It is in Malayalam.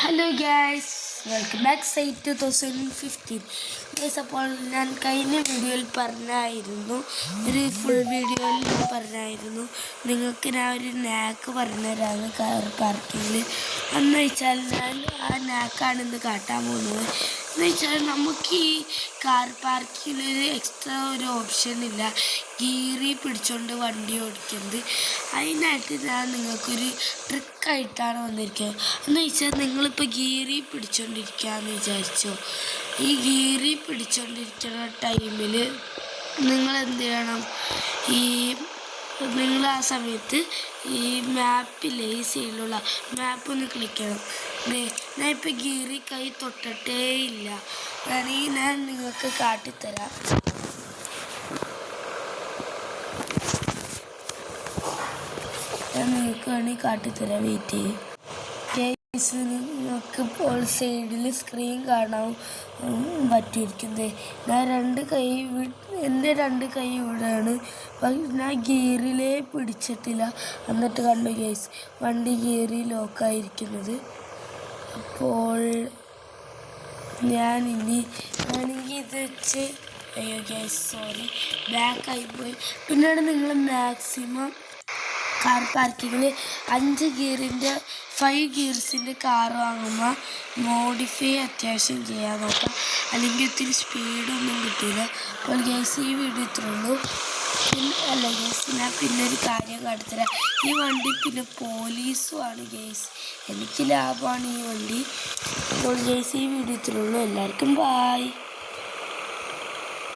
Hello guys, welcome back site 2015 guys. അപ്പോൾ ഞാൻ കഴിഞ്ഞ വീഡിയോയിൽ പറഞ്ഞായിരുന്നു, ഒരു ഫുൾ വീഡിയോയിൽ പറഞ്ഞായിരുന്നു നിങ്ങൾക്ക് ഞാൻ ഒരു നാക്ക് പറഞ്ഞുതരാമെന്ന് കാർ പാർക്കിങ്ങിൽ. എന്ന് വെച്ചാൽ ഞാൻ ആ നാക്കാണ് ഇന്ന് കാട്ടാൻ പോകുന്നത്. എന്ന് വെച്ചാൽ നമുക്ക് ഈ കാർ പാർക്കിങ്ങിൽ എക്സ്ട്രാ ഒരു ഓപ്ഷൻ ഇല്ല, ഗീറി പിടിച്ചുകൊണ്ട് വണ്ടി ഓടിക്കുന്നത്. അതിനായിട്ട് ഞാൻ നിങ്ങൾക്കൊരു ട്രിക്കായിട്ടാണ് വന്നിരിക്കുന്നത്. എന്ന് വെച്ചാൽ നിങ്ങളിപ്പോൾ ഗീറി പിടിച്ചുകൊണ്ടിരിക്കുകയെന്ന് വിചാരിച്ചോ. ഈ ഗീറി പിടിച്ചുകൊണ്ടിരിക്കുന്ന ടൈമിൽ നിങ്ങൾ എന്ത് ചെയ്യണം, നിങ്ങൾ ആ സമയത്ത് ഈ മാപ്പിലെ ഈ സൈഡിലുള്ള മാപ്പ് ഒന്ന് ക്ലിക്ക് ചെയ്യണം. ഞാൻ ഇപ്പോൾ ഗീറി കൈ തൊട്ടിട്ടേ ഇല്ല, വേണമെങ്കിൽ ഞാൻ നിങ്ങൾക്ക് കാട്ടിത്തരാം. ഞാൻ നിങ്ങൾക്ക് വേണമെങ്കിൽ കാട്ടിത്തരാം, വെയിറ്റ് ചെയ്യും. നിങ്ങൾക്ക് ഇപ്പോൾ സൈഡിൽ സ്ക്രീൻ കാണാൻ പറ്റിയിരിക്കുന്നത്. ഞാൻ എൻ്റെ രണ്ട് കൈ ഇവിടെയാണ്, ഞാൻ ഗിയറിലേ പിടിച്ചിട്ടില്ല. എന്നിട്ട് കണ്ടു ഗൈസ്, വണ്ടി ഗിയറി ലോക്കായിരിക്കുന്നത്. അപ്പോൾ ഞാനിനി വേണമെങ്കിൽ ഇത് വെച്ച്, അയ്യോ ഗൈസ് സോറി, ബാക്കായിപ്പോയി. പിന്നീട് നിങ്ങൾ മാക്സിമം കാർ പാർക്കിങ്ങിൽ 5 ഗിയർസിൻ്റെ കാർ വാങ്ങുമ്പോൾ മോഡിഫൈ അത്യാവശ്യം ചെയ്യാൻ നോക്കാം, അല്ലെങ്കിൽ ഒത്തിരി സ്പീഡൊന്നും കിട്ടില്ല. അപ്പോൾ ഗൈസ് ഈ വീഡിയോ ഇത്രയുള്ളൂ. ഗൈസ് ഞാൻ പിന്നെ ഒരു കാര്യം കാണിച്ചുതരാം. ഈ വണ്ടി പിന്നെ പോലീസുമാണ് ഗൈസ്, എനിക്ക് ലാഭമാണ് ഈ വണ്ടി. അപ്പോൾ ഗൈസ് ഈ വീഡിയോ ഇത്രയുള്ളൂ. എല്ലാവർക്കും ബായ്.